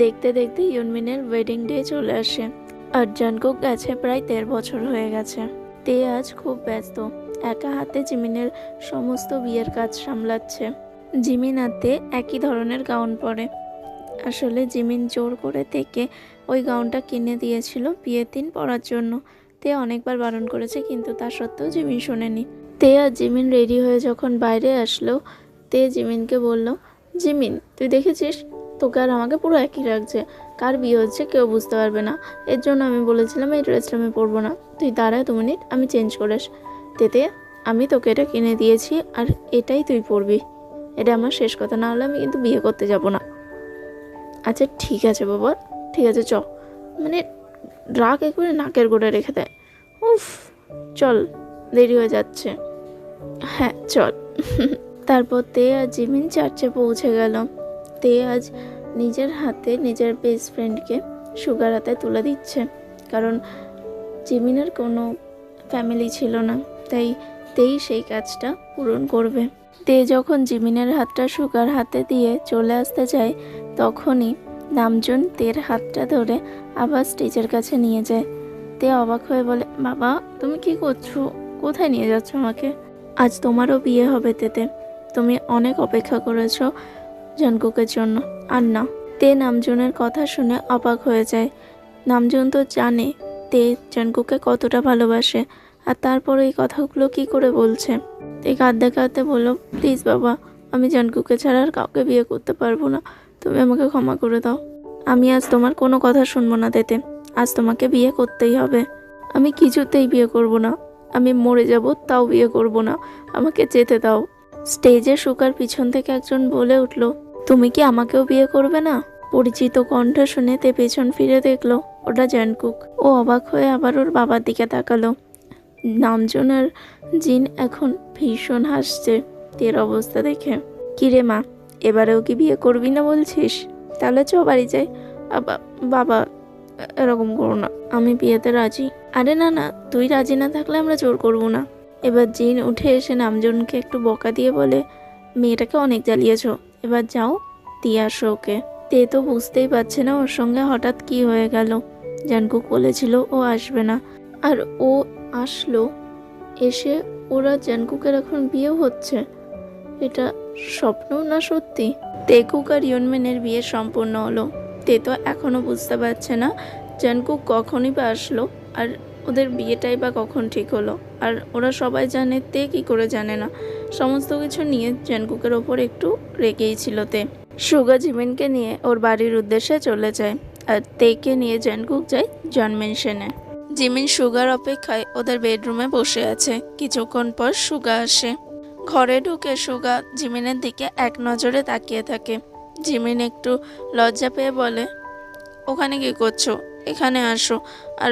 দেখতে দেখতে ইউনমিনের wedding day চলে আসে। আর জাঙ্কুক গেছে প্রায় 13 বছর হয়ে গেছে। তে আজ খুব ব্যস্ত, একা হাতে জিমিনের সমস্ত বিয়ের কাজ সামলাচ্ছে। জিমিন আর তে একই ধরনের গাউন পরে। আসলে জিমিন জোর করে তেকে ওই গাউনটা কিনে দিয়েছিল বিয়ের দিন পরার জন্য। তে অনেকবার বারণ করেছে, কিন্তু তা সত্ত্বেও জিমিন শোনেনি। তে আর জিমিন রেডি হয়ে যখন বাইরে আসলো, তে জিমিনকে বলল, জিমিন তুই দেখেছিস, তোকে আর আমাকে পুরো একই লাগছে। কার বিয়ে হচ্ছে কেউ বুঝতে পারবে না, এর জন্য আমি বলেছিলাম এই ড্রেসটা আমি পরবো না। তুই দাঁড়া 2 মিনিট, আমি চেঞ্জ করে তেতে আমি তোকে এটা কিনে দিয়েছি আর এটাই তুই পরবি। এটা আমার শেষ কথা, না হলে আমি কিন্তু বিয়ে করতে যাব না। আচ্ছা ঠিক আছে বাবা, ঠিক আছে চ। মানে রাগ একবারে নাকের গোড়ে রেখে দেয়। উফ, চল দেরি হয়ে যাচ্ছে। হ্যাঁ চল। তারপর তে আর জিমিন চার্চে পৌঁছে গেল। তে আজ নিজের হাতে নিজের বেস্ট ফ্রেন্ডকে সুগার হাতে তুলে দিচ্ছে, কারণ জিমিনের কোনো ফ্যামিলি ছিল না, তাই তেই সেই কাজটা পূরণ করবে। তে যখন জিমিনের হাতটা সুগার হাতে দিয়ে চলে আসতে যায়, তখনই নামজুন তের হাতটা ধরে আবার স্টেজের কাছে নিয়ে যায়। তে অবাক হয়ে বলে, বাবা তুমি কি করছো, কোথায় নিয়ে যাচ্ছ আমাকে? আজ তোমারও বিয়ে হবে তেতে, তুমি অনেক অপেক্ষা করেছো জাঙ্কুকের জন্য। আর না। তে নামজুনের কথা শুনে অবাক হয়ে যায়। নামজুন তো জানে তে জাঙ্কুকে কতটা ভালোবাসে, আর তারপর এই কথাগুলো কি করে বলছে। তে কাঁদতে কাঁদতে বলল, প্লিজ বাবা, আমি জাঙ্কুকে ছাড়া আর কাউকে বিয়ে করতে পারবো না, তুমি আমাকে ক্ষমা করে দাও। আমি আজ তোমার কোনো কথা শুনবো না তেতে, আজ তোমাকে বিয়ে করতেই হবে। আমি কিছুতেই বিয়ে করব না, আমি মরে যাব তাও বিয়ে করব না, আমাকে যেতে দাও। স্টেজে সুগার পিছন থেকে একজন বলে উঠল, তুমি কি আমাকেও বিয়ে করবে না? পরিচিত কণ্ঠ শুনে তে পেছন ফিরে দেখলো ওটা জাঙ্কুক। ও অবাক হয়ে আবার ওর বাবার দিকে তাকালো। নামজুন আর জিন এখন ভীষণ হাসছে তের অবস্থা দেখে। কিরে মা, এবারেও কি বিয়ে করবি না বলছিস? তাহলে চ বাড়ি যাই। বাবা এরকম করো না, আমি বিয়েতে রাজি। আরে না না, তুই রাজি না থাকলে আমরা জোর করব না। এবার জিন উঠে এসে নামজুনকে একটু বকা দিয়ে বলে, মেয়েটাকে অনেক জ্বালিয়েছো, এবার যাও দিয়ে আসো ওকে। তে তো বুঝতেই পারছে না ওর সঙ্গে হঠাৎ কি হয়ে গেল। জাঙ্কুক বলেছিল ও আসবে না, আর ও আসলো। এসে ওরা জাঙ্কুকের এখন বিয়ে হচ্ছে, এটা স্বপ্ন না সত্যি? তেকুক আর ইউনমিনের বিয়ে সম্পূর্ণ হলো। তে তো এখনো বুঝতে পারছে না জাঙ্কুক কখনই বা আসলো, আর ওদের বিয়েটাই বা কখন ঠিক হলো। আর ওরা সবাই জানে, তে কি করে জানে না? সমস্ত কিছু নিয়ে জাঙ্কুকের ওপর একটু রেগেই ছিল তে। সুগা জিমিনকে নিয়ে ওর বাড়ির উদ্দেশ্যে চলে যায়, আর তেকে নিয়ে জাঙ্কুক যায় জন মেনশনে। জিমিন সুগার অপেক্ষায় ওদের বেডরুমে বসে আছে। কিছুক্ষণ পর সুগা আসে। ঘরে ঢুকে সুগা জিমিনের দিকে এক নজরে তাকিয়ে থাকে। জিমিন একটু লজ্জা পেয়ে বলে, ওখানে কি করছো, এখানে আসো, আর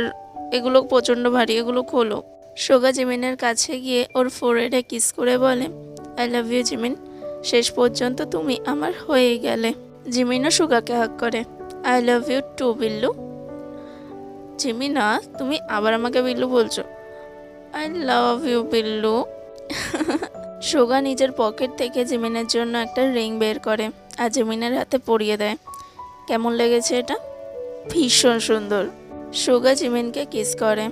এগুলো প্রচণ্ড ভারী, এগুলো খোলো। সুগা জিমিনের কাছে গিয়ে ওর ফোরহেডে কিস করে বলে, আই লাভ ইউ জিমিন, শেষ পর্যন্ত তুমি আমার হয়ে গেলে। জিমিনও সুগাকে হাক করে, আই লাভ ইউ টু বিল্লু। জিমিনা, তুমি আবার আমাকে বিল্লু বলছো? আই লাভ ইউ বিল্লু। সুগা নিজের পকেট থেকে জিমিনের জন্য একটা রিং বের করে আর জিমিনের হাতে পরিয়ে দেয়। কেমন লেগেছে এটা? ভীষণ সুন্দর। সুগা জিমিনকে কিস করে।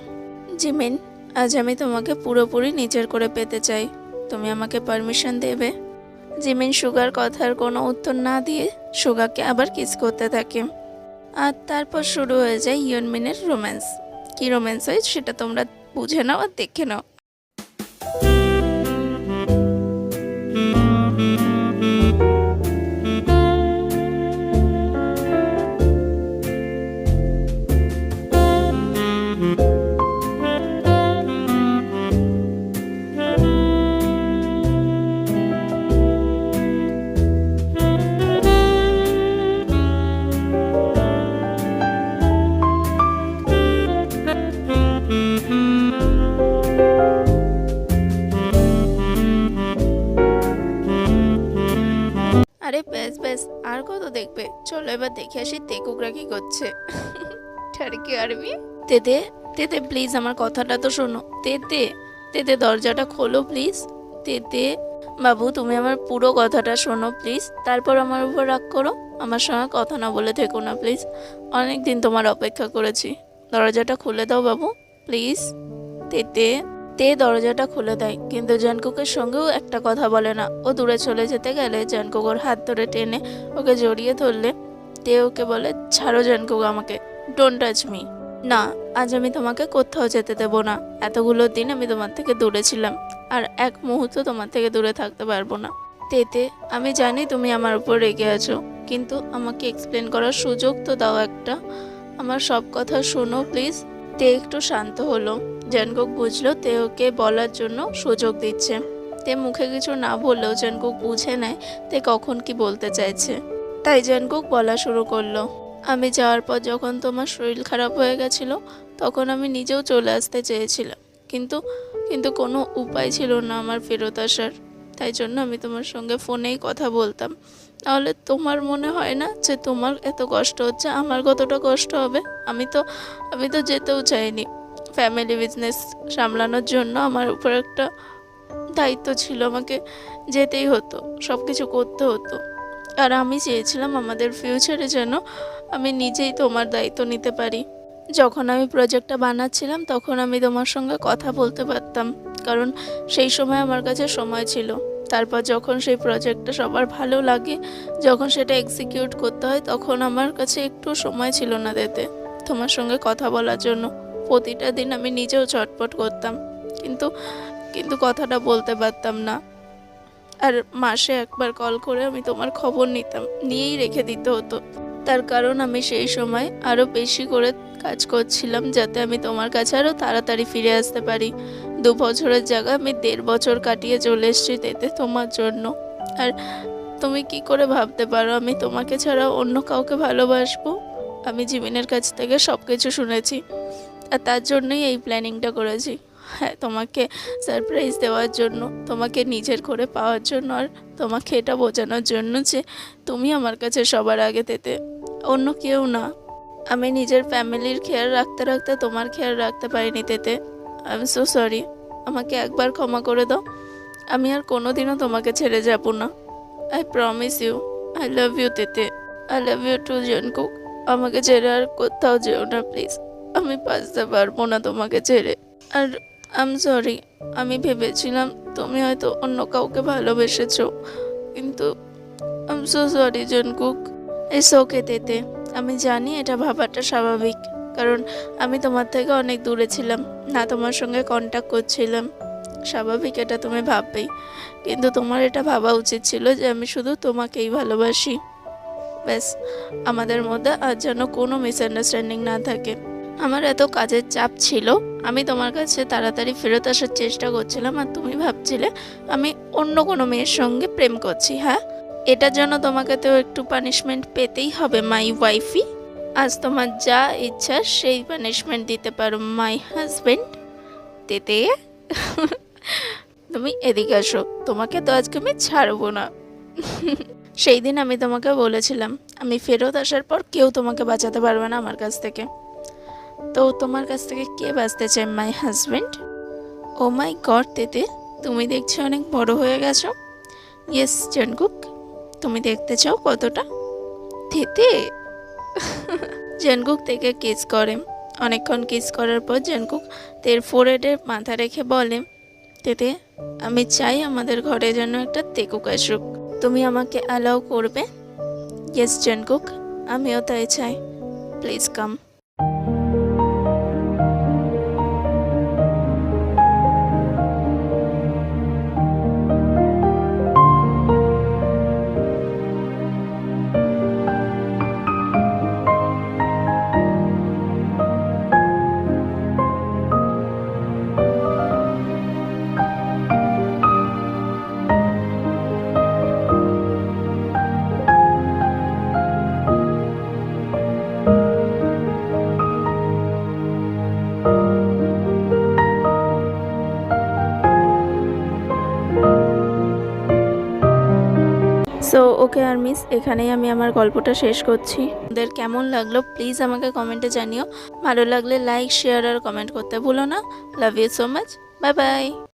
জিমিন, আজ আমি তোমাকে পুরোপুরি নিজের করে পেতে চাই, তুমি আমাকে পারমিশন দেবে? জিমিন সুগার কথার কোনো উত্তর না দিয়ে সুগাকে আবার কিস করতে থাকে। আর তারপর শুরু হয়ে যায় ইউনমিনের রোম্যান্স। কি রোম্যান্স হয় সেটা তোমরা বুঝে নাও আর দেখে নাও। আরে ব্যাস ব্যাস, আর কত দেখবে, চলো এবার দেখে আসি তেকুকরা কি করছে। ঠারকি আরবি। তেতে তেতে প্লিজ আমার কথাটা তো শোনো। তেতে তেতে দরজাটা খোলো প্লিজ। তেতে বাবু, তুমি আমার পুরো কথাটা শোনো প্লিজ, তারপর আমার উপর রাগ করো। আমার সঙ্গে কথা না বলে থেকো না প্লিজ। অনেক দিন তোমার অপেক্ষা করেছি। দরজাটা খুলে দাও বাবু, প্লিজ। তেতে তে দরজাটা খুলে দেয়, কিন্তু জানকুকের সঙ্গেও একটা কথা বলে না। ও দূরে চলে যেতে গেলে জানকুক ওর হাত ধরে টেনে ওকে জড়িয়ে ধরলে তে ওকে বলে, ছাড়ো জানকুক আমাকে, ডোন্ট টাচ মি। না, আজ আমি তোমাকে কোথাও যেতে দেবো না। এতগুলো দিন আমি তোমার থেকে দূরে ছিলাম, আর এক মুহূর্ত তোমার থেকে দূরে থাকতে পারবো না। তেতে, আমি জানি তুমি আমার উপর রেগে আছো, কিন্তু আমাকে এক্সপ্লেন করার সুযোগ তো দাও একটা। আমার সব কথা শোনো প্লিজ। তে একটু শান্ত হলো। জানকুক বুঝলো তে ওকে বলার জন্য সুযোগ দিচ্ছে। তে মুখে কিছু না বললেও জানকুক বুঝে নেয় তে কখন কি বলতে চাইছে। তাই জানকুক বলা শুরু করলো, আমি যাওয়ার পর যখন তোমার শরীর খারাপ হয়ে গেছিল, তখন আমি নিজেও চলে আসতে চেয়েছিলাম, কিন্তু কিন্তু কোনো উপায় ছিল না আমার ফেরত আসার। তাই জন্য আমি তোমার সঙ্গে ফোনেই কথা বলতাম। তাহলে তোমার মনে হয় না যে তোমার এত কষ্ট হচ্ছে, আমার কতটা কষ্ট হবে? আমি তো যেতেও চাইনি। ফ্যামিলি বিজনেস সামলানোর জন্য আমার উপর একটা দায়িত্ব ছিল, আমাকে যেতেই হতো, সব কিছু করতে হতো। আর আমি চেয়েছিলাম আমাদের ফিউচারে যেন আমি নিজেই তোমার দায়িত্ব নিতে পারি। যখন আমি প্রজেক্টটা বানাচ্ছিলাম তখন আমি তোমার সঙ্গে কথা বলতে পারতাম, কারণ সেই সময় আমার কাছে সময় ছিল। তারপর যখন সেই প্রজেক্টটা সবার ভালো লাগে, যখন সেটা এক্সিকিউট করতে হয়, তখন আমার কাছে একটু সময় ছিল না দিতে তোমার সঙ্গে কথা বলার জন্য। প্রতিটা দিন আমি নিজেও চটপট করতাম, কিন্তু কিন্তু কথাটা বলতে পারতাম না। আর মাসে একবার কল করে আমি তোমার খবর নিতাম, নিয়েই রেখে দিতে হতো। তার কারণ আমি সেই সময় আরও বেশি করে কাজ করছিলাম, যাতে আমি তোমার কাছে আরও তাড়াতাড়ি ফিরে আসতে পারি। 2 বছরের জায়গায় আমি 1.5 বছর কাটিয়ে চলে এসেছি তেতে তোমার জন্য। আর তুমি কি করে ভাবতে পারো আমি তোমাকে ছাড়া অন্য কাউকে ভালোবাসবো? আমি জিমিনের কাছ থেকে সব কিছু শুনেছি, আর তার জন্যই এই প্ল্যানিংটা করেছি। হ্যাঁ, তোমাকে সারপ্রাইজ দেওয়ার জন্য, তোমাকে নিজের করে পাওয়ার জন্য, আর তোমাকে এটা বোঝানোর জন্য যে তুমি আমার কাছে সবার আগে তেতে, অন্য কেউ না। আমি নিজের ফ্যামিলির খেয়াল রাখতে রাখতে তোমার খেয়াল রাখতে পারিনি তেতে। I am so sorry. আমাকে একবার ক্ষমা করে দাও। আমি আর কোনোদিনও তোমাকে ছেড়ে যাব না। I promise you. I love you Taetae. I love you too Jungkook. আমাকে ছেড়ে আর কোথাও যেও না প্লিজ। আমি বাঁচতে পারবো না তোমাকে ছেড়ে। আর আই এম সরি, আমি ভেবেছিলাম তুমি হয়তো অন্য কাউকে ভালোবেসেছো, কিন্তু I am so sorry Jungkook. It's okay Taetae. আমি জানি এটা ভাবাটা স্বাভাবিক, কারণ আমি তোমার থেকে অনেক দূরে ছিলাম, না তোমার সঙ্গে কন্ট্যাক্ট করছিলাম। স্বাভাবিক, এটা তুমি ভাববেই, কিন্তু তোমার এটা ভাবা উচিত ছিল যে আমি শুধু তোমাকেই ভালোবাসি। ব্যাস, আমাদের মধ্যে আর যেন কোনো মিসআন্ডারস্ট্যান্ডিং না থাকে। আমার এত কাজের চাপ ছিল, আমি তোমার কাছে তাড়াতাড়ি ফেরত আসার চেষ্টা করছিলাম, আর তুমি ভাবছিলে আমি অন্য কোনো মেয়ের সঙ্গে প্রেম করছি। হ্যাঁ, এটার জন্য তোমাকে তো একটু পানিশমেন্ট পেতেই হবে মাই ওয়াইফি। আজ তোমার যা ইচ্ছা সেই পানিশমেন্ট দিতে পারো মাই হাজবেন্ড। তেতে তুমি এদিকে আসো, তোমাকে তো আজকে আমি ছাড়বো না। সেই দিন আমি তোমাকে বলেছিলাম আমি ফেরত আসার পর কেউ তোমাকে বাঁচাতে পারবে না আমার কাছ থেকে। তো তোমার কাছ থেকে কে বাঁচতে চায় my husband? O my god তেতে, তুমি দেখছি অনেক বড় হয়ে গেছো। ইয়েস জানকুক, তুমি দেখতে চাও কতটা? তেতে জানকুক থেকে কিস করে। অনেকক্ষণ কিস করার পর জানকুক তের ফোরহেডে মাথা রেখে বলে, তেতে আমি চাই আমাদের ঘরে যেন একটা তেকুক আসুক। তুমি আমাকে অ্যালাউ করবে? ইয়েস জানকুক, আমিও তাই চাই। Please come. সো ওকে আর মিস, এখানেই আমি আমার গল্পটা শেষ করছি। ওদের কেমন লাগলো প্লিজ আমাকে কমেন্টে জানিও। ভালো লাগলে লাইক, শেয়ার আর কমেন্ট করতে ভুলো না। Love you so much. Bye by.